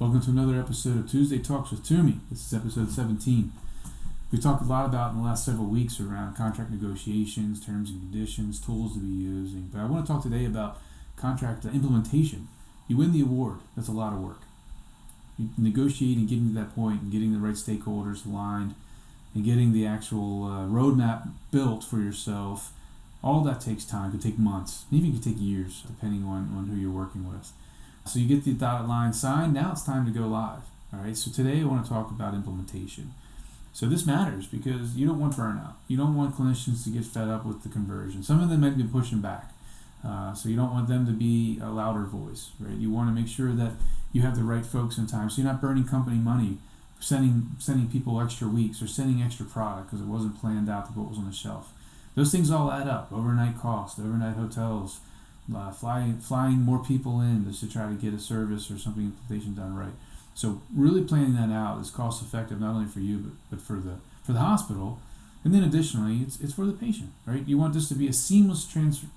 Welcome to another episode of Tuesday Talks with Toomey. This is episode 17. We've talked a lot about in the last several weeks around contract negotiations, terms and conditions, tools to be using. But I want to talk today about contract implementation. You win the award. That's a lot of work. You negotiate and getting to that point and getting the right stakeholders aligned and getting the actual roadmap built for yourself. All that takes time. It could take months. Even could take years, depending on who you're working with. So you get the dotted line signed. Now it's time to go live. All right. So today I want to talk about implementation. So this matters because you don't want burnout. You don't want clinicians to get fed up with the conversion. Some of them might be pushing back. So you don't want them to be a louder voice, right? You want to make sure that you have the right folks in time. So you're not burning company money, sending people extra weeks or sending extra product because it wasn't planned out to what was on the shelf. Those things all add up. Overnight cost, overnight hotels, flying more people in just to try to get a service or something implementation done right. So really planning that out is cost effective not only for you but for the hospital, and then additionally it's for the patient, right? You want this to be a seamless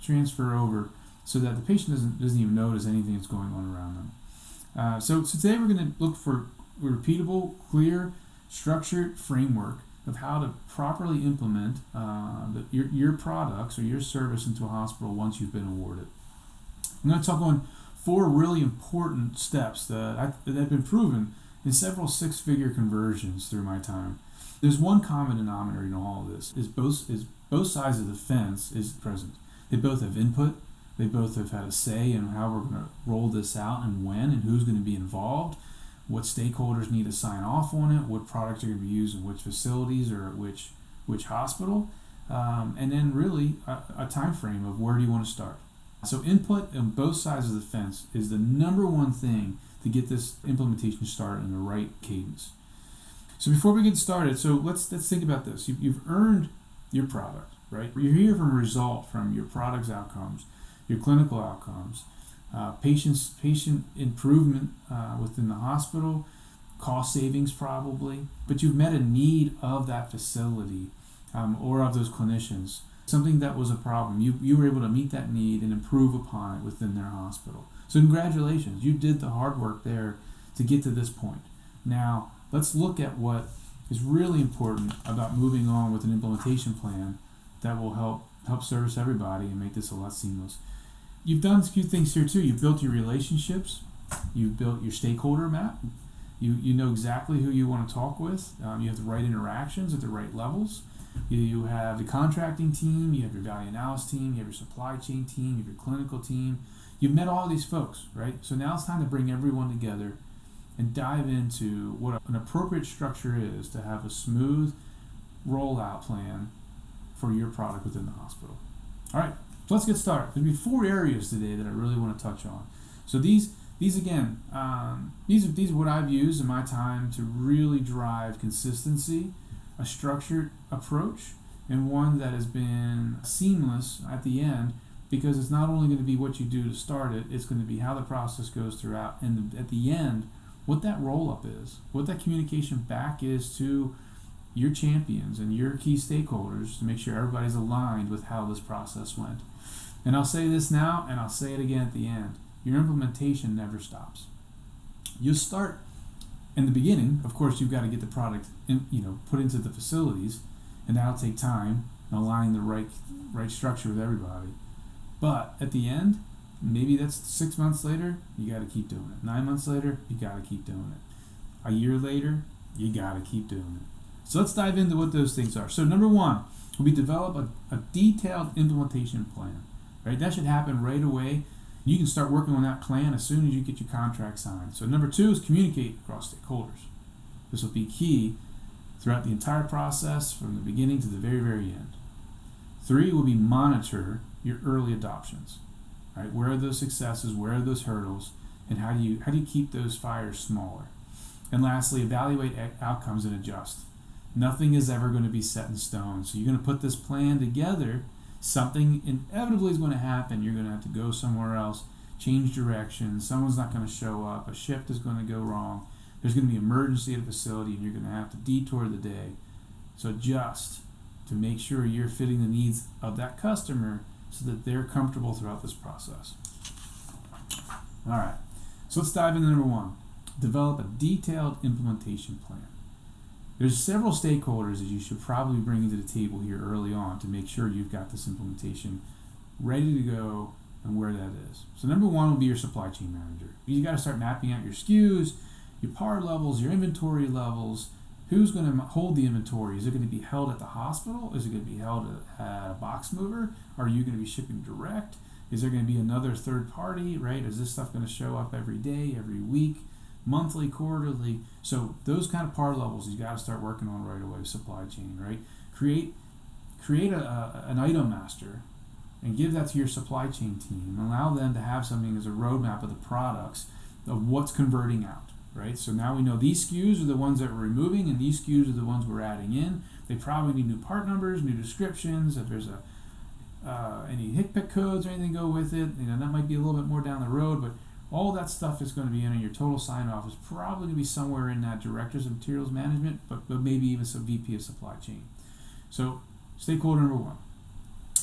transfer over so that the patient doesn't even notice anything that's going on around them. So today we're going to look for a repeatable, clear, structured framework of how to properly implement your products or your service into a hospital once you've been awarded. I'm going to talk on 4 really important steps that have been proven in several 6-figure conversions through my time. There's one common denominator in all of this, is both sides of the fence is present. They both have input. They both have had a say in how we're going to roll this out and when and who's going to be involved, what stakeholders need to sign off on it, what products are going to be used in which facilities or at which hospital, and then really a time frame of where do you want to start. So input on both sides of the fence is the number one thing to get this implementation started in the right cadence. So before we get started, so let's think about this. You've earned your product, right? You're here from a result from your product's outcomes, your clinical outcomes, patient improvement within the hospital, cost savings probably, but you've met a need of that facility or of those clinicians. Something that was a problem. You were able to meet that need and improve upon it within their hospital. So congratulations, you did the hard work there to get to this point. Now, let's look at what is really important about moving on with an implementation plan that will help service everybody and make this a lot seamless. You've done a few things here too. You've built your relationships. You've built your stakeholder map. You know exactly who you want to talk with. You have the right interactions at the right levels. You have the contracting team, you have your value analysis team, you have your supply chain team, you have your clinical team. You've met all these folks, right? So now it's time to bring everyone together and dive into what an appropriate structure is to have a smooth rollout plan for your product within the hospital. All right, so let's get started. There'll be 4 areas today that I really want to touch on. So these again, these are what I've used in my time to really drive consistency, a structured approach, and one that has been seamless at the end, because it's not only going to be what you do to start it, it's going to be how the process goes throughout, and at the end, what that roll-up is, what that communication back is to your champions and your key stakeholders to make sure everybody's aligned with how this process went. And I'll say this now, and I'll say it again at the end. Your implementation never stops. You start in the beginning. Of course, you've got to get the product put into the facilities, and that'll take time and aligning the right structure with everybody. But at the end, maybe that's 6 months later, you got to keep doing it. 9 months later, you got to keep doing it. A year later, you got to keep doing it. So let's dive into what those things are. So number 1, we develop a detailed implementation plan. Right, that should happen right away. You can start working on that plan as soon as you get your contract signed. So number 2 is communicate across stakeholders. This will be key throughout the entire process from the beginning to the very, very end. 3 will be monitor your early adoptions. Right? Where are those successes? Where are those hurdles? And how do you keep those fires smaller? And lastly, evaluate outcomes and adjust. Nothing is ever going to be set in stone. So you're going to put this plan together. Something inevitably is going to happen. You're going to have to go somewhere else, change direction. Someone's not going to show up. A shift is going to go wrong. There's going to be emergency at a facility, and you're going to have to detour the day. So adjust to make sure you're fitting the needs of that customer so that they're comfortable throughout this process. All right, so let's dive into number 1. develop a detailed implementation plan. There's several stakeholders that you should probably bring into the table here early on to make sure you've got this implementation ready to go and where that is. So number one will be your supply chain manager. You got to start mapping out your SKUs, your par levels, your inventory levels. Who's going to hold the inventory? Is it going to be held at the hospital? Is it going to be held at a box mover? Are you going to be shipping direct? Is there going to be another third party, right? Is this stuff going to show up every day, every week, monthly, quarterly? So those kind of par levels you got to start working on right away. Supply chain, right? Create an item master and give that to your supply chain team. Allow them to have something as a roadmap of the products of what's converting out. Right, so now we know these SKUs are the ones that we're removing, and these SKUs are the ones we're adding in. They probably need new part numbers, new descriptions. If there's any HCPCS codes or anything go with it, that might be a little bit more down the road. But all that stuff is going to be in, and your total sign-off is probably going to be somewhere in that directors of materials management, but maybe even some VP of supply chain. So stakeholder number one.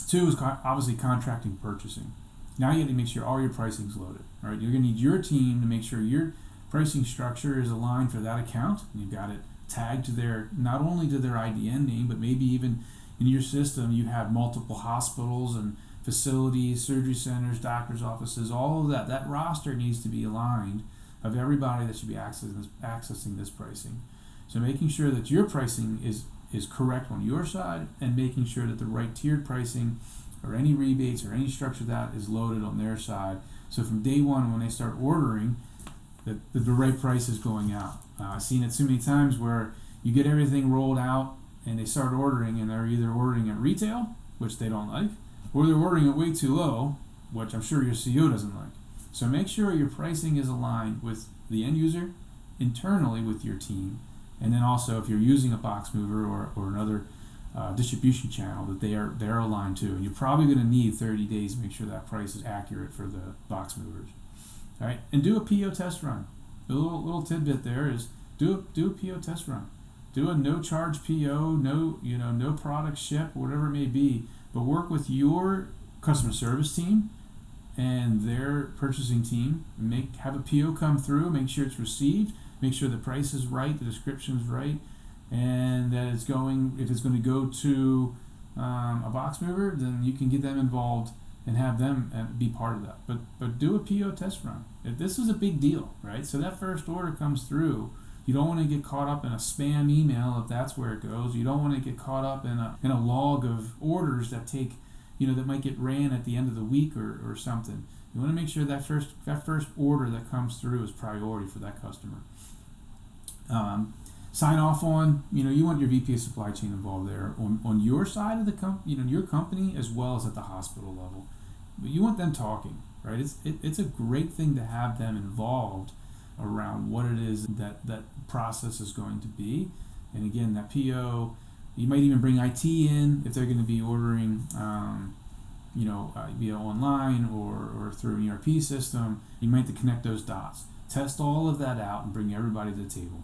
Two is obviously contracting purchasing. Now you have to make sure all your pricing is loaded. Right, you're going to need your team to make sure your pricing structure is aligned for that account. You've got it tagged to not only to their IDN name, but maybe even in your system you have multiple hospitals and facilities, surgery centers, doctors' offices, all of that. That roster needs to be aligned of everybody that should be accessing this pricing. So making sure that your pricing is correct on your side, and making sure that the right tiered pricing or any rebates or any structure that is loaded on their side. So from day one when they start ordering, that the right price is going out. I've seen it so many times where you get everything rolled out and they start ordering, and they're either ordering at retail, which they don't like, or they're ordering it way too low, which I'm sure your CEO doesn't like. So make sure your pricing is aligned with the end user, internally with your team, and then also if you're using a box mover or another distribution channel, that they're aligned too. And you're probably going to need 30 days to make sure that price is accurate for the box movers. All right, and do a PO test run. A little tidbit there is do a PO test run. Do a no charge PO, no product ship, whatever it may be. But work with your customer service team and their purchasing team. Have a PO come through. Make sure it's received. Make sure the price is right, the description is right, and that it's going. If it's going to go to a box mover, then you can get them involved and have them be part of that. But do a PO test run. If this is a big deal, right? So that first order comes through. You don't want to get caught up in a spam email if that's where it goes. You don't want to get caught up in a log of orders that take, that might get ran at the end of the week or something. You want to make sure that first order that comes through is priority for that customer. Sign off on, you want your VP of supply chain involved there on your side of the your company as well as at the hospital level. But you want them talking, right? It's a great thing to have them involved around what it is that process is going to be. And again, that PO, you might even bring IT in if they're going to be ordering, via online or through an ERP system. You might have to connect those dots. Test all of that out and bring everybody to the table.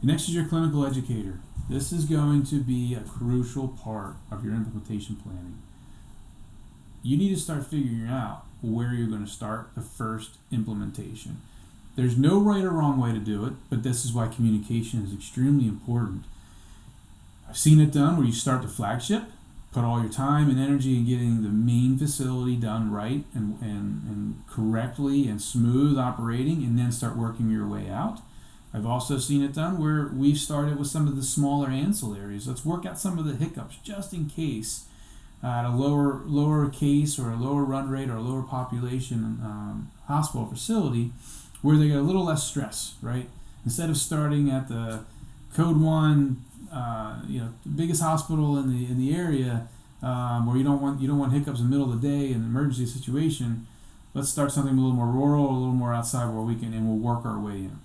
The next is your clinical educator. This is going to be a crucial part of your implementation planning. You need to start figuring out where you're going to start the first implementation. There's no right or wrong way to do it, but this is why communication is extremely important. I've seen it done where you start the flagship, put all your time and energy in getting the main facility done right and correctly and smooth operating, and then start working your way out. I've also seen it done where we've started with some of the smaller ancillaries. Let's work out some of the hiccups just in case at a lower case or a lower run rate or a lower population hospital facility where they get a little less stress, right? Instead of starting at the code 1, biggest hospital in the area where you don't want hiccups in the middle of the day in an emergency situation, let's start something a little more rural, a little more outside where we can, and we'll work our way in.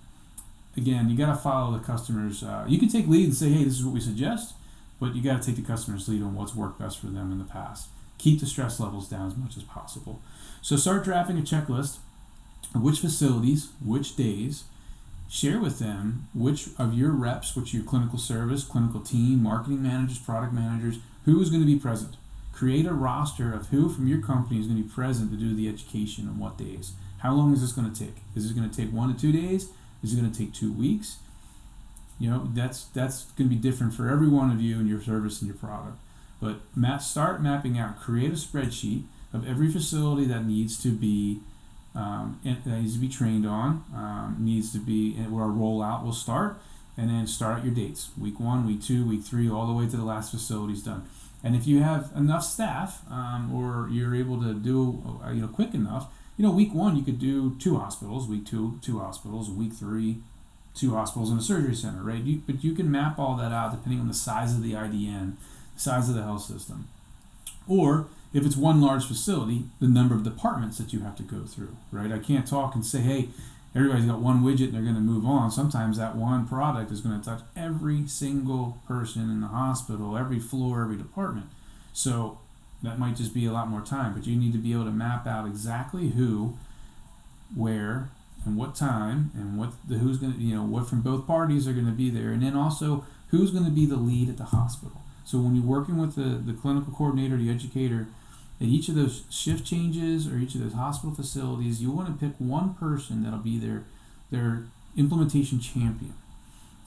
Again, you got to follow the customers. You can take lead and say, hey, this is what we suggest, but you got to take the customer's lead on what's worked best for them in the past. Keep the stress levels down as much as possible. So start drafting a checklist of which facilities, which days. Share with them which of your reps, which your clinical service, clinical team, marketing managers, product managers, who is going to be present. Create a roster of who from your company is going to be present to do the education on what days. How long is this going to take? Is this going to take 1 to 2 days? Is it going to take 2 weeks? That's going to be different for every one of you and your service and your product. But start mapping out. Create a spreadsheet of every facility that needs to be trained on, needs to be where a rollout will start, and then start your dates: week 1, week 2, week 3, all the way to the last facility's done. And if you have enough staff, or you're able to do quick enough, week 1 you could do 2 hospitals, week 2 2 hospitals, week 3 2 hospitals and a surgery center, right? But you can map all that out depending on the size of the IDN, the size of the health system, or if it's one large facility, the number of departments that you have to go through, right? I can't talk and say, hey, everybody's got one widget and they're going to move on. Sometimes that one product is going to touch every single person in the hospital, every floor, every department. So that might just be a lot more time, but you need to be able to map out exactly who, where, and what time, and who's going to, what from both parties are going to be there, and then also who's going to be the lead at the hospital. So when you're working with the clinical coordinator, the educator, at each of those shift changes or each of those hospital facilities, you want to pick one person that'll be their implementation champion.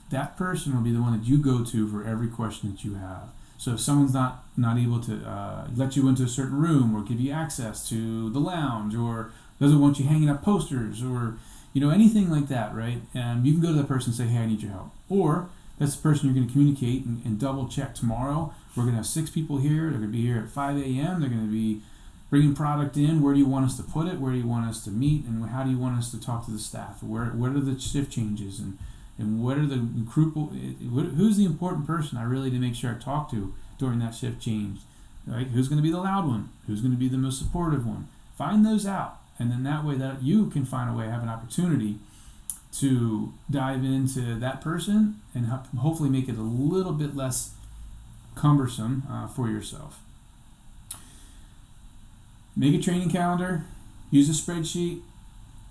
That person will be the one that you go to for every question that you have. So if someone's not able to let you into a certain room or give you access to the lounge, or doesn't want you hanging up posters, or anything like that, right? You can go to that person and say, hey, I need your help. Or that's the person you're going to communicate and double check tomorrow. We're going to have 6 people here. They're going to be here at 5 a.m. They're going to be bringing product in. Where do you want us to put it? Where do you want us to meet? And how do you want us to talk to the staff? What are the shift changes? And what are the who's the important person I really need to make sure I talk to during that shift change? Right? Who's going to be the loud one? Who's going to be the most supportive one? Find those out. And then that way that you can find a way to have an opportunity to dive into that person and hopefully make it a little bit less cumbersome for yourself. Make a training calendar, use a spreadsheet.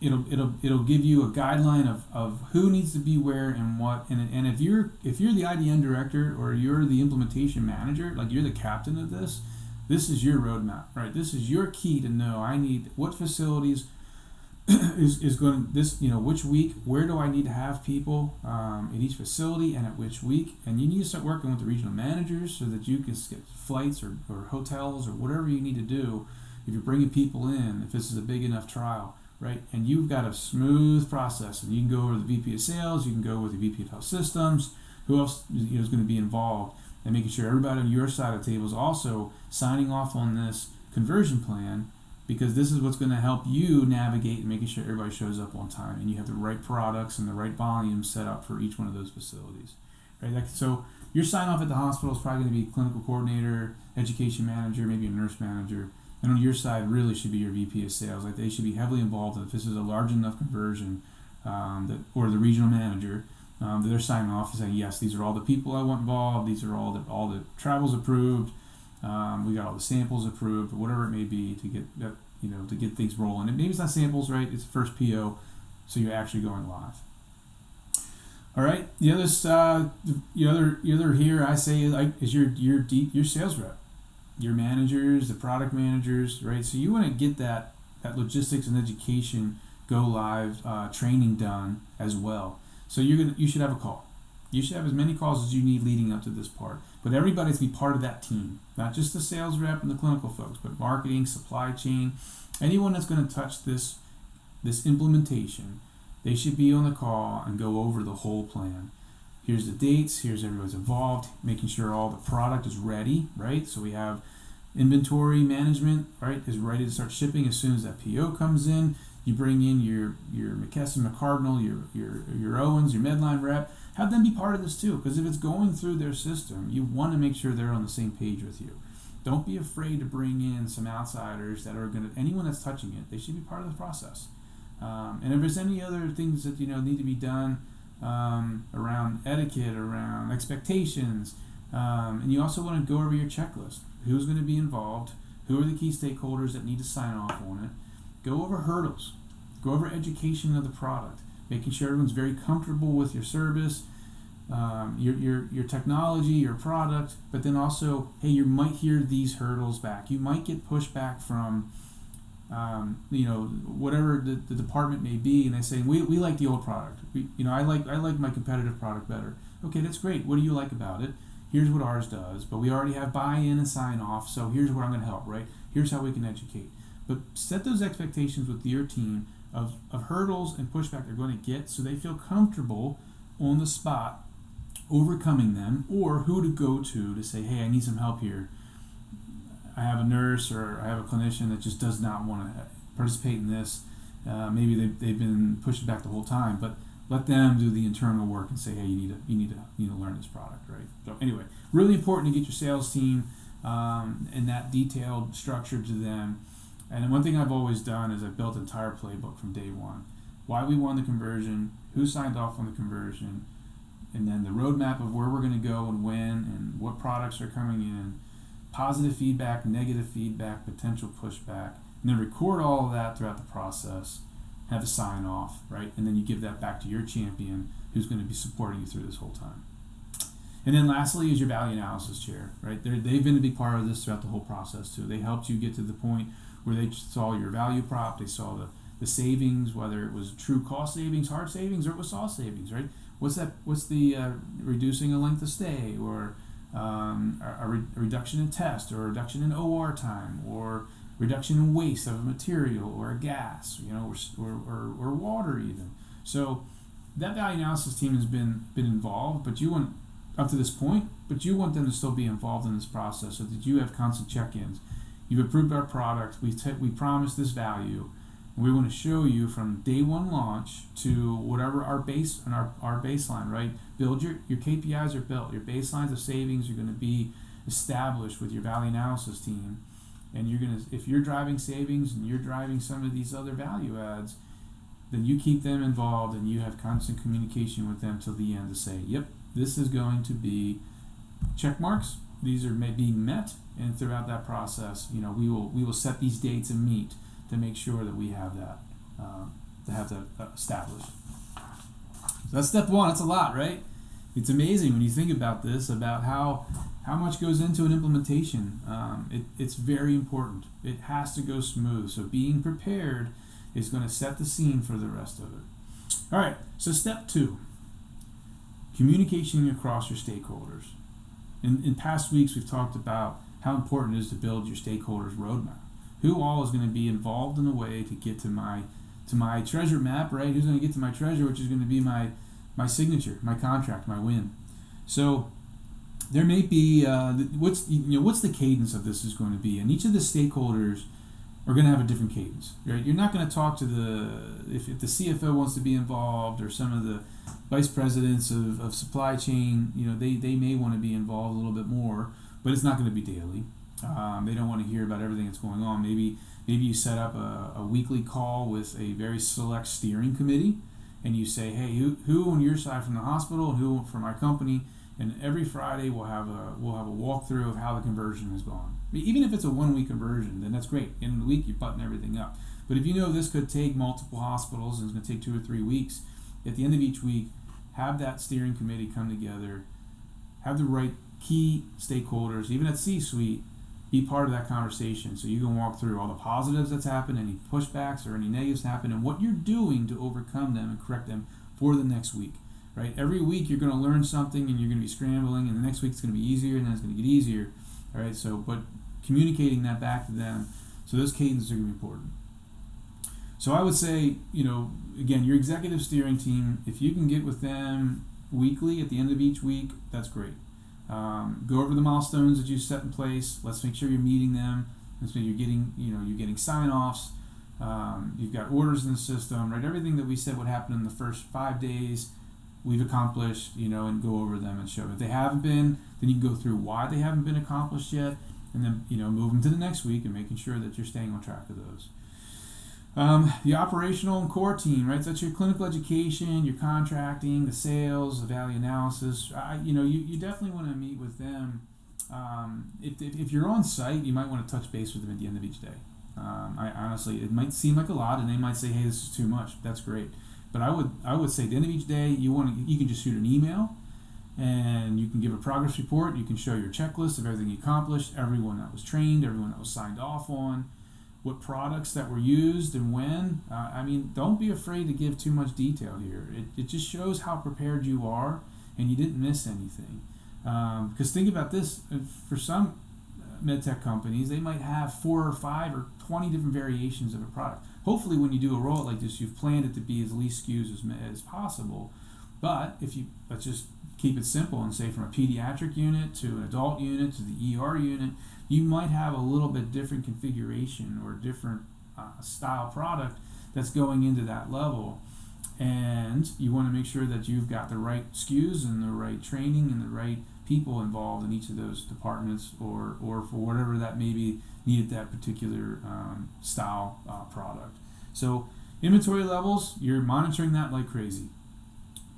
It'll give you a guideline of who needs to be where and what. And if you're the IDN director or you're the implementation manager, like you're the captain of this is your roadmap, right? This is your key to know I need what facilities is going to this, which week, where do I need to have people in each facility and at which week. And you need to start working with the regional managers so that you can get flights or hotels or whatever you need to do if you're bringing people in, if this is a big enough trial, right? And you've got a smooth process, and you can go over to the VP of sales, you can go with the VP of health systems, who else is going to be involved, and making sure everybody on your side of the table is also signing off on this conversion plan, because this is what's going to help you navigate and making sure everybody shows up on time and you have the right products and the right volume set up for each one of those facilities, right? So your sign off at the hospital is probably going to be clinical coordinator, education manager, maybe a nurse manager, and on your side really should be your VP of sales. Like, they should be heavily involved if this is a large enough conversion, or the regional manager, that they're signing off and saying, yes, these are all the people I want involved, these are all the travels approved. We got all the samples approved, whatever it may be, to get that, to get things rolling. And maybe it's not samples, right? It's the first PO, so you're actually going live. All right. The other here I say is your sales rep, your managers, the product managers, right? So you want to get that logistics and education go live training done as well. So you should have a call. You should have as many calls as you need leading up to this part. But everybody's to be part of that team, not just the sales rep and the clinical folks, but marketing, supply chain, anyone that's going to touch this implementation. They should be on the call and go over the whole plan. Here's the dates, here's everyone's involved, making sure all the product is ready, right? So we have inventory management, right, is ready to start shipping as soon as that PO comes in. You bring in your McKesson, McCardinal, your Owens, your Medline rep. Have them be part of this too, because if it's going through their system, you want to make sure they're on the same page with you. Don't be afraid to bring in some outsiders that are anyone that's touching it, they should be part of the process. And if there's any other things that need to be done around etiquette, around expectations, and you also want to go over your checklist. Who's going to be involved? Who are the key stakeholders that need to sign off on it? Go over hurdles. Go over education of the product, making sure everyone's very comfortable with your service, your technology, your product, but then also, hey, you might hear these hurdles back. You might get pushback from whatever the department may be, and they say we like the old product. I like my competitive product better. Okay, that's great. What do you like about it? Here's what ours does, but we already have buy-in and sign-off, so here's where I'm going to help, right? Here's how we can educate. But set those expectations with your team of hurdles and pushback they're going to get so they feel comfortable on the spot overcoming them, or who to go to say, hey, I need some help here. I have a nurse or I have a clinician that just does not want to participate in this. Maybe they've been pushing back the whole time, but let them do the internal work and say, hey, you need to learn this product, right? So anyway, really important to get your sales team and that detailed structure to them. And one thing I've always done is I've built an entire playbook from day one. Why we won the conversion, who signed off on the conversion, and then the roadmap of where we're going to go and when and what products are coming in, positive feedback, negative feedback, potential pushback, and then record all of that throughout the process, have a sign off, right? And then you give that back to your champion who's going to be supporting you through this whole time. And then lastly is your value analysis chair, right? They've been a big part of this throughout the whole process too. They helped you get to the point where they saw your value prop, they saw the savings, whether it was true cost savings, hard savings, or it was soft savings, right? What's the reducing a length of stay, or a reduction in test, or a reduction in OR time, or reduction in waste of a material, or a gas, or water even. So that value analysis team has been involved, but you want up to this point, but you want them to still be involved in this process so that you have constant check-ins. You've approved our product. We promised this value. And we want to show you from day one launch to whatever our base and our baseline, right? Build your KPIs are built. Your baselines of savings are going to be established with your value analysis team. And if you're driving savings and you're driving some of these other value adds, then you keep them involved and you have constant communication with them till the end to say, yep, this is going to be check marks. These are being met, and throughout that process, we will set these dates and meet to make sure that we have that established. So that's step one. That's a lot, right? It's amazing when you think about this, about how much goes into an implementation. It's very important. It has to go smooth. So being prepared is going to set the scene for the rest of it. All right. So step two, communication across your stakeholders. In past weeks, we've talked about how important it is to build your stakeholders' roadmap. Who all is going to be involved in a way to get to my treasure map, right? Who's going to get to my treasure, which is going to be my signature, my contract, my win. So there may be what's the cadence of this is going to be, and each of the stakeholders are going to have a different cadence, right? You're not going to talk to if the CFO wants to be involved, or some of the vice presidents of supply chain, they may want to be involved a little bit more, but it's not going to be daily. They don't want to hear about everything that's going on. Maybe you set up a weekly call with a very select steering committee, and you say, hey, who on your side from the hospital and who from our company, and every Friday we'll have a walkthrough of how the conversion has gone. Even if it's a 1-week conversion, then that's great. In the week, you button everything up. But if you know this could take multiple hospitals and it's going to take 2 or 3 weeks, at the end of each week, have that steering committee come together, have the right key stakeholders, even at C-suite, be part of that conversation. So you can walk through all the positives that's happened, any pushbacks or any negatives happen, and what you're doing to overcome them and correct them for the next week. Right? Every week you're going to learn something and you're going to be scrambling, and the next week it's going to be easier, and then it's going to get easier. All right. So, but communicating that back to them, so those cadences are going to be important. So I would say, again, your executive steering team, if you can get with them weekly at the end of each week, that's great. Go over the milestones that you set in place. Let's make sure you're meeting them. Let's make sure you're getting sign-offs. You've got orders in the system, right? Everything that we said would happen in the first 5 days, we've accomplished, and go over them and show them. If they haven't been, then you can go through why they haven't been accomplished yet, and then, move them to the next week and making sure that you're staying on track of those. The operational and core team, right? So that's your clinical education, your contracting, the sales, the value analysis. You definitely want to meet with them. If you're on site, you might want to touch base with them at the end of each day. I honestly, it might seem like a lot, and they might say, "Hey, this is too much." That's great, but I would say at the end of each day, you can just shoot an email, and you can give a progress report. You can show your checklist of everything you accomplished, everyone that was trained, everyone that was signed off on. what products that were used and when. Don't be afraid to give too much detail here. It just shows how prepared you are and you didn't miss anything. Because think about this, for some MedTech companies, they might have 4 or 5 or 20 different variations of a product. Hopefully when you do a rollout like this, you've planned it to be as least SKUs as possible. But let's just keep it simple and say from a pediatric unit to an adult unit to the ER unit, you might have a little bit different configuration or different style product that's going into that level. And you want to make sure that you've got the right SKUs and the right training and the right people involved in each of those departments or for whatever that may be needed that particular style product. So inventory levels, you're monitoring that like crazy.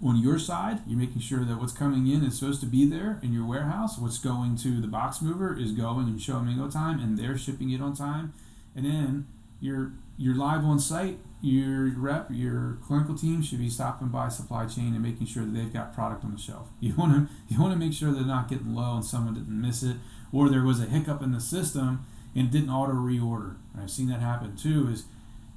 On your side, you're making sure that what's coming in is supposed to be there in your warehouse. What's going to the box mover is going and showing on time, and they're shipping it on time. And then you're live on site. Your rep, your clinical team should be stopping by supply chain and making sure that they've got product on the shelf. You want to make sure they're not getting low and someone didn't miss it, or there was a hiccup in the system and it didn't auto reorder. I've seen that happen too. Is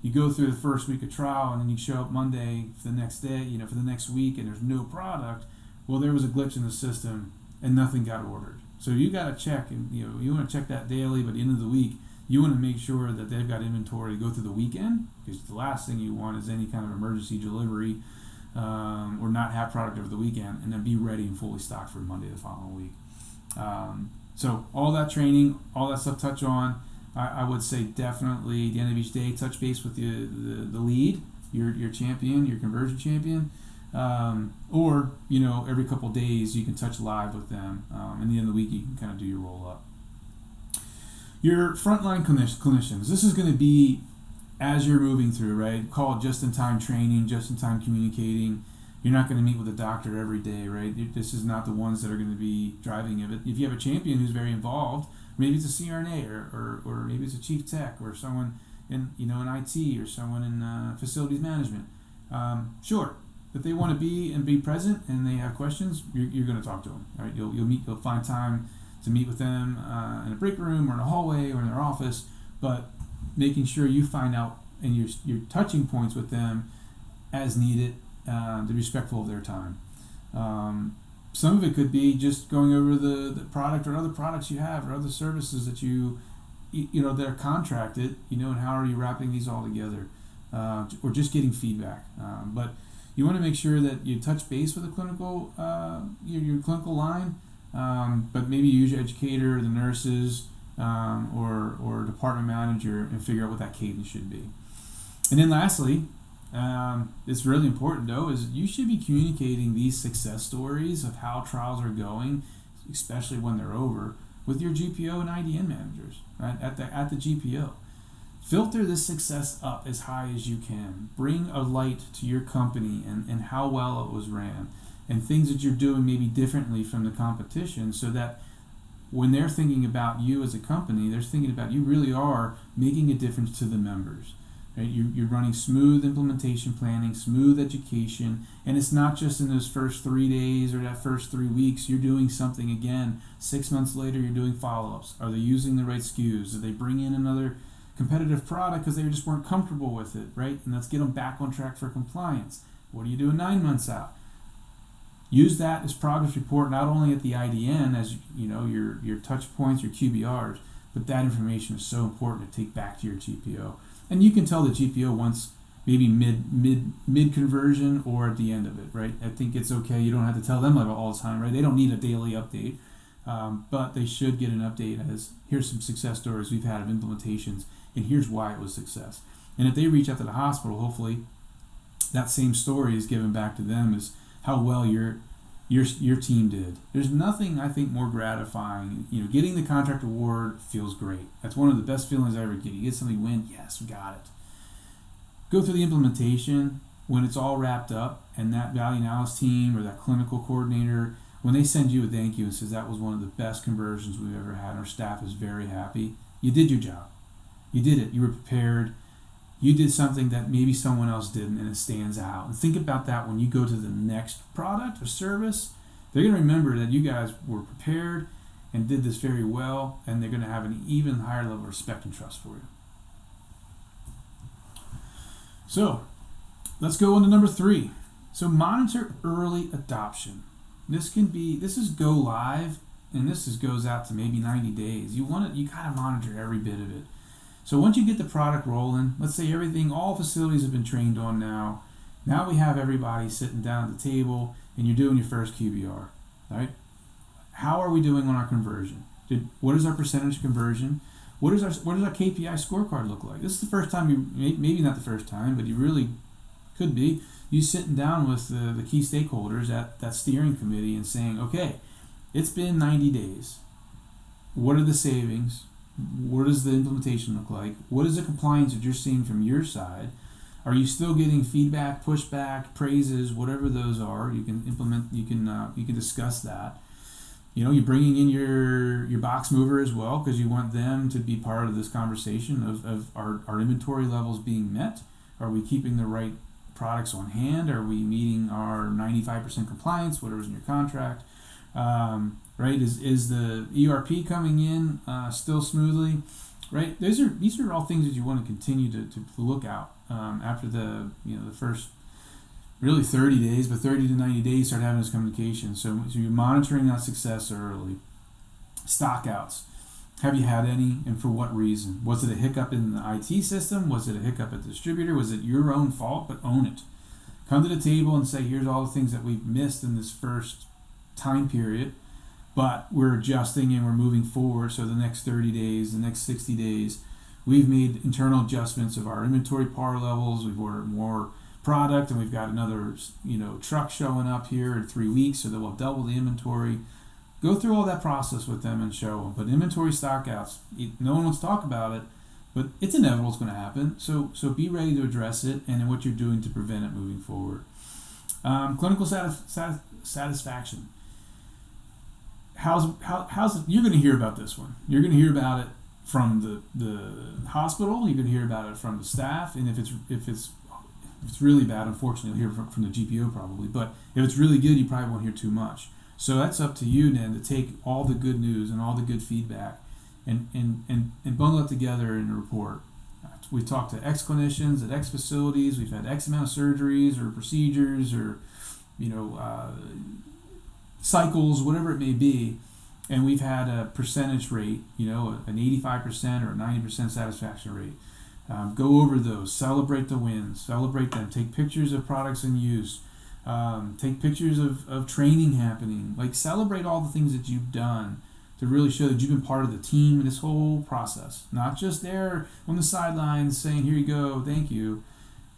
you go through the first week of trial and then you show up Monday for the next day, for the next week, and there's no product. Well, there was a glitch in the system and nothing got ordered. So you got to check, and you want to check that daily. But at the end of the week, you want to make sure that they've got inventory to go through the weekend, because the last thing you want is any kind of emergency delivery or not have product over the weekend, and then be ready and fully stocked for Monday the following week. So all that training, all that stuff touch on. I would say definitely at the end of each day, touch base with the lead, your champion, your conversion champion, or every couple of days you can touch live with them. And at the end of the week, you can kind of do your roll up. Your frontline clinicians. This is going to be as you're moving through, right? Call it just-in-time training, just-in-time communicating. You're not going to meet with a doctor every day, right? This is not the ones that are going to be driving it. If you have a champion who's very involved, maybe it's a CRNA or maybe it's a chief tech or someone in IT or someone in facilities management. Sure, if they want to be present and they have questions, you're going to talk to them, right? You'll find time to meet with them in a break room or in a hallway or in their office, but making sure you find out and you're touching points with them as needed to be respectful of their time. Some of it could be just going over the product or other products you have or other services that that are contracted, and how are you wrapping these all together, or just getting feedback. But you want to make sure that you touch base with the clinical, your clinical line, but maybe use your educator, the nurses, or department manager and figure out what that cadence should be. And then lastly, it's really important though, is you should be communicating these success stories of how trials are going, especially when they're over, with your GPO and IDN managers, right, at the GPO. Filter this success up as high as you can. Bring a light to your company and how well it was ran, and things that you're doing maybe differently from the competition, so that when they're thinking about you as a company, they're thinking about you really are making a difference to the members. Right? You're running smooth implementation planning, smooth education, and it's not just in those first 3 days or that first 3 weeks. You're doing something again. 6 months later, you're doing follow-ups. Are they using the right SKUs? Did they bring in another competitive product because they just weren't comfortable with it, right? And let's get them back on track for compliance. What are you doing 9 months out? Use that as progress report, not only at the IDN as your touch points, your QBRs, but that information is so important to take back to your GPO. And you can tell the GPO once, maybe mid conversion or at the end of it, right? I think it's okay. You don't have to tell them about all the time, right? They don't need a daily update, but they should get an update as here's some success stories we've had of implementations, and here's why it was success. And if they reach out to the hospital, hopefully that same story is given back to them as how well your team did. There's nothing, I think, more gratifying. Getting the contract award feels great. That's one of the best feelings I ever get. You get somebody win, yes, we got it. Go through the implementation when it's all wrapped up, and that value analysis team or that clinical coordinator, when they send you a thank you and says that was one of the best conversions we've ever had, our staff is very happy. You did your job. You did it. You were prepared. You did something that maybe someone else didn't, and it stands out. And think about that when you go to the next product or service. They're going to remember that you guys were prepared and did this very well, and they're going to have an even higher level of respect and trust for you. So let's go on to number 3. So monitor early adoption. This is go live, and goes out to maybe 90 days. You gotta monitor every bit of it. So once you get the product rolling, let's say all facilities have been trained on now. Now we have everybody sitting down at the table, and you're doing your first QBR, right? How are we doing on our conversion? What is our percentage conversion? What does our KPI scorecard look like? This is the first time maybe not the first time, but you really could be, you sitting down with the key stakeholders at that steering committee and saying, okay, it's been 90 days. What are the savings? What does the implementation look like? What is the compliance that you're seeing from your side? Are you still getting feedback, pushback, praises, whatever those are? You can implement. You can discuss that. You're bringing in your box mover as well, because you want them to be part of this conversation of our inventory levels being met. Are we keeping the right products on hand? Are we meeting our 95% compliance, whatever's in your contract? Right? Is the ERP coming in still smoothly? Right? These are all things that you want to continue to look out after the first really 30 days, but 30 to 90 days start having this communication. So you're monitoring that success early. Stockouts. Have you had any, and for what reason? Was it a hiccup in the IT system? Was it a hiccup at the distributor? Was it your own fault? But own it. Come to the table and say, here's all the things that we've missed in this first time period, but we're adjusting and we're moving forward. So the next 30 days, the next 60 days, we've made internal adjustments of our inventory par levels. We've ordered more product, and we've got another truck showing up here in 3 weeks, so that we'll double the inventory. Go through all that process with them and show them. But inventory stockouts, no one wants to talk about it, but it's inevitable, it's going to happen. So be ready to address it, and then what you're doing to prevent it moving forward. Clinical satisfaction. How's you're going to hear about this one. You're going to hear about it from the hospital. You're going to hear about it from the staff, and if it's really bad, unfortunately, you'll hear from the GPO probably. But if it's really good, you probably won't hear too much. So that's up to you then to take all the good news and all the good feedback and bundle it together in a report. We've talked to X clinicians at X facilities. We've had X amount of surgeries or procedures or cycles, whatever it may be, and we've had a percentage rate, an 85% or a 90% satisfaction rate. Go over those, celebrate the wins, celebrate them, take pictures of products in use, take pictures of training happening, celebrate all the things that you've done to really show that you've been part of the team in this whole process, not just there on the sidelines saying, here you go, thank you.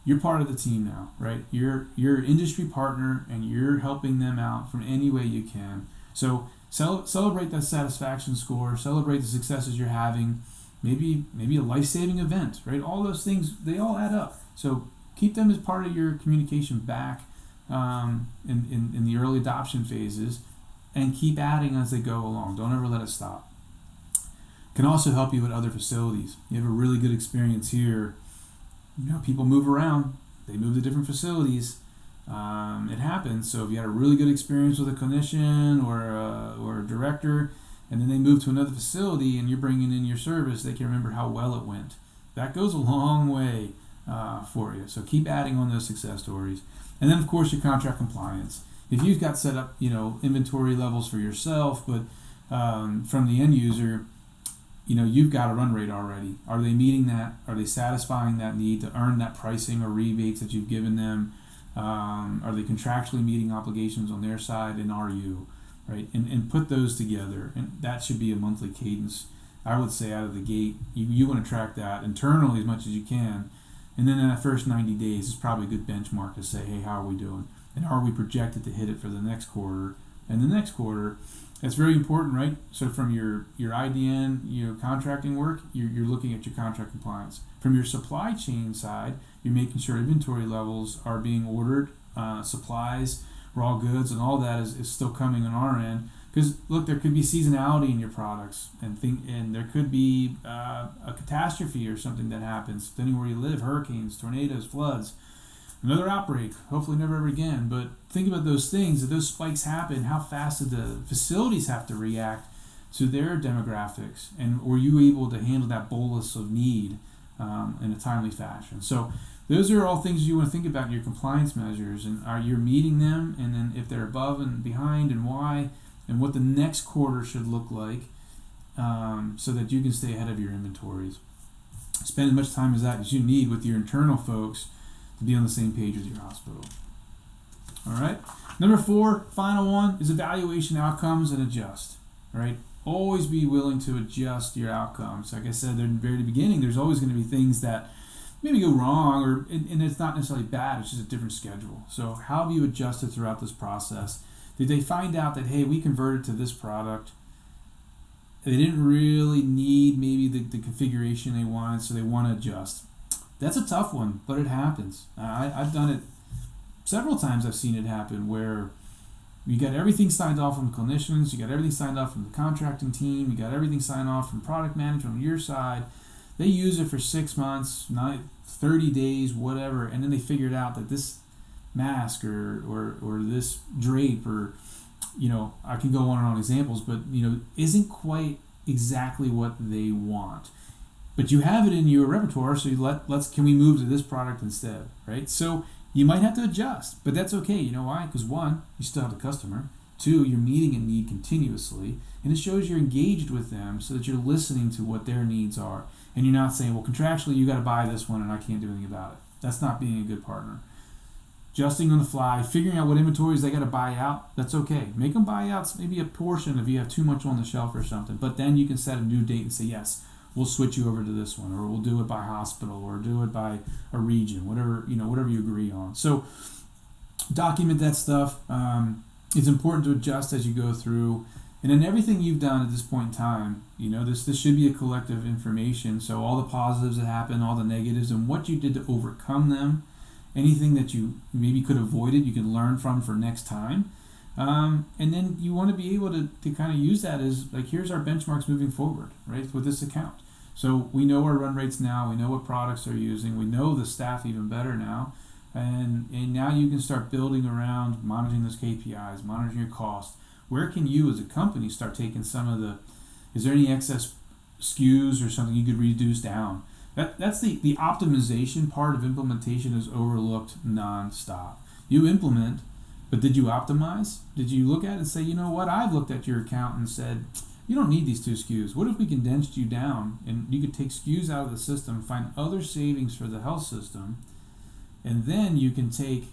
You're part of the team now, right? You're industry partner, and you're helping them out from any way you can. So celebrate that satisfaction score, celebrate the successes you're having. Maybe a life-saving event, right? All those things, they all add up. So keep them as part of your communication back in the early adoption phases, and keep adding as they go along. Don't ever let it stop. Can also help you with other facilities. You have a really good experience here. People move around. They move to different facilities. It happens. So if you had a really good experience with a clinician or a director, and then they move to another facility and you're bringing in your service, they can remember how well it went. That goes a long way for you. So keep adding on those success stories. And then, of course, your contract compliance. If you've got set up, inventory levels for yourself, but from the end user, you've got a run rate already. Are they meeting that? Are they satisfying that need to earn that pricing or rebates that you've given them? Are they contractually meeting obligations on their side, and are you? Right, and put those together, and that should be a monthly cadence. I would say out of the gate, you want to track that internally as much as you can, and then in that first 90 days is probably a good benchmark to say, hey, how are we doing, and are we projected to hit it for the next quarter and the next quarter? That's very important, right? So from your IDN, contracting work, you're looking at your contract compliance. From your supply chain side, you're making sure inventory levels are being ordered, supplies, raw goods, and all that is still coming on our end. Because look, there could be seasonality in your products, and there could be a catastrophe or something that happens depending where you live: hurricanes, tornadoes, floods, another outbreak. Hopefully, never ever again. But think about those things. If those spikes happen, how fast do the facilities have to react to their demographics, and were you able to handle that bolus of need in a timely fashion? So those are all things you want to think about in your compliance measures, and are you meeting them, and then if they're above and behind, and why, and what the next quarter should look like, so that you can stay ahead of your inventories. Spend as much time as you need with your internal folks to be on the same page with your hospital. All right. Number 4, final one, is evaluation outcomes and adjust. All right. Always be willing to adjust your outcomes. Like I said at the very beginning, there's always going to be things that maybe go wrong, and it's not necessarily bad, it's just a different schedule. So how have you adjusted throughout this process? Did they find out that, hey, we converted to this product, they didn't really need maybe the configuration they wanted, so they want to adjust? That's a tough one, but it happens. I've done it several times. I've seen it happen where you got everything signed off from the clinicians, you got everything signed off from the contracting team, you got everything signed off from product management on your side. They use it for 6 months, 30 days, whatever, and then they figured out that this mask or this drape, or I can go on and on examples, but isn't quite exactly what they want. But you have it in your repertoire, so can we move to this product instead, right? So you might have to adjust, but that's okay. You know why? Because 1, you still have the customer. 2, you're meeting a need continuously, and it shows you're engaged with them so that you're listening to what their needs are. And you're not saying, well, contractually, you got to buy this one and I can't do anything about it. That's not being a good partner. Adjusting on the fly, figuring out what inventories they got to buy out, that's okay. Make them buy out maybe a portion if you have too much on the shelf or something. But then you can set a new date and say, yes, we'll switch you over to this one, or we'll do it by hospital, or do it by a region, whatever you agree on. So document that stuff. It's important to adjust as you go through. And then everything you've done at this point in time, this should be a collective information. So all the positives that happen, all the negatives, and what you did to overcome them, anything that you maybe could avoid it, you can learn from for next time. And then you want to be able to kind of use that as, like, here's our benchmarks moving forward, right, with this account. So we know our run rates now, we know what products they're using, we know the staff even better now, and now you can start building around monitoring those KPIs, monitoring your cost. Where can you as a company start taking some of is there any excess SKUs or something you could reduce down? That's the optimization part of implementation is overlooked nonstop. You implement, but did you optimize? Did you look at it and say, you know what, I've looked at your account and said, you don't need these 2 SKUs. What if we condensed you down and you could take SKUs out of the system, find other savings for the health system, and then you can take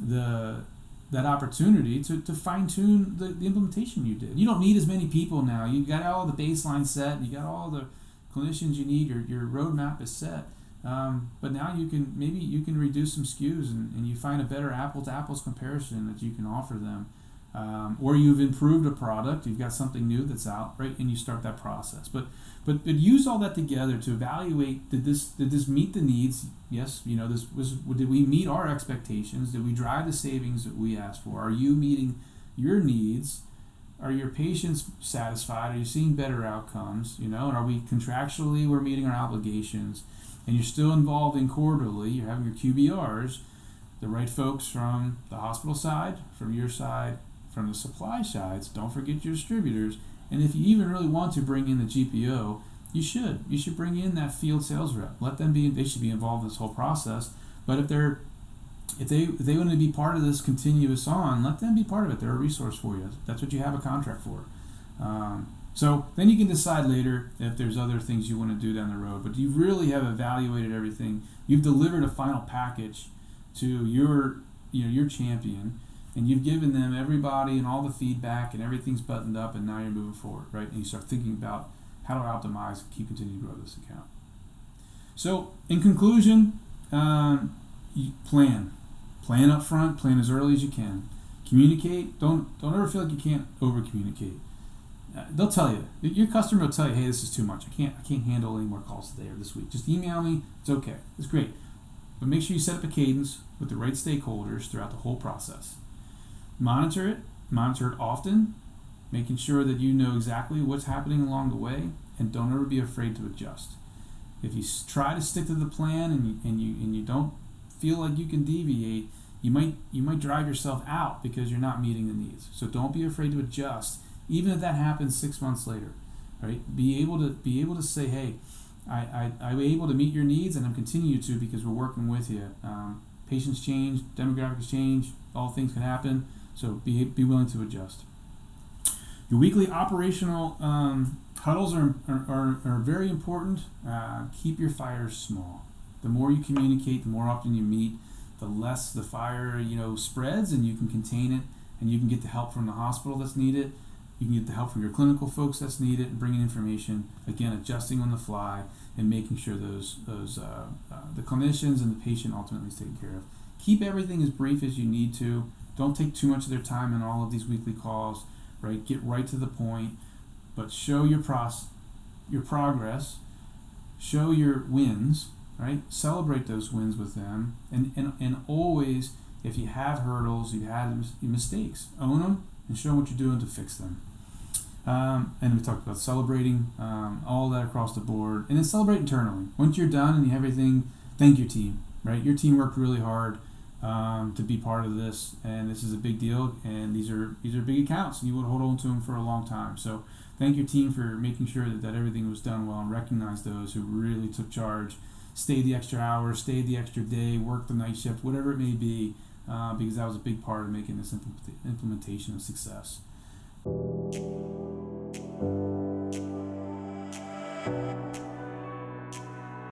that opportunity to fine-tune the implementation you did. You don't need as many people now. You've got all the baseline set, you got all the clinicians you need, your roadmap is set. But now you can reduce some SKUs and you find a better apples-to-apples comparison that you can offer them. Or you've improved a product, you've got something new that's out, right, and you start that process. But use all that together to evaluate, did this meet the needs? Yes, did we meet our expectations? Did we drive the savings that we asked for? Are you meeting your needs? Are your patients satisfied? Are you seeing better outcomes? And are we contractually, we're meeting our obligations? And you're still involved in quarterly, you're having your QBRs, the right folks from the hospital side, from your side, from the supply sides. Don't forget your distributors. And if you even really want to bring in the GPO, you should bring in that field sales rep. Let them they should be involved in this whole process. But if they want to be part of this continuous on, let them be part of it. They're a resource for you. That's what you have a contract for. So then you can decide later if there's other things you want to do down the road. But you really have evaluated everything. You've delivered a final package to your champion, and you've given them everybody and all the feedback, and everything's buttoned up, and now you're moving forward, right? And you start thinking about how to optimize and continuing to grow this account. So in conclusion, you plan up front, plan as early as you can. Communicate. Don't ever feel like you can't over communicate. They'll tell you. Your customer will tell you, hey, this is too much. I can't handle any more calls today or this week. Just email me. It's okay. It's great. But make sure you set up a cadence with the right stakeholders throughout the whole process. Monitor it often, making sure that you know exactly what's happening along the way, and don't ever be afraid to adjust. If you try to stick to the plan and you don't feel like you can deviate, you might drive yourself out because you're not meeting the needs. So don't be afraid to adjust, even if that happens 6 months later. Right? Be able to say, hey, I'm able to meet your needs, and I'm continue to because we're working with you. Patients change, demographics change, all things can happen, so be willing to adjust. Your weekly operational huddles are very important. Keep your fires small. The more you communicate, the more often you meet, the less the fire spreads, and you can contain it, and you can get the help from the hospital that's needed. You can get the help from your clinical folks that's needed, and bringing information, again, adjusting on the fly, and making sure the clinicians and the patient ultimately is taken care of. Keep everything as brief as you need to. Don't take too much of their time in all of these weekly calls. Right, get right to the point, but show your progress, show your wins. Right, celebrate those wins with them, and always, if you have hurdles, you had mistakes, own them and show them what you're doing to fix them. And we talked about celebrating all that across the board, and then celebrate internally. Once you're done and you have everything, thank your team. Right, your team worked really hard to be part of this, and this is a big deal, and these are big accounts, and you want to hold on to them for a long time. So thank your team for making sure that everything was done well, and recognize those who really took charge, stayed the extra hours, stayed the extra day, worked the night shift, whatever it may be, because that was a big part of making this implementation a success.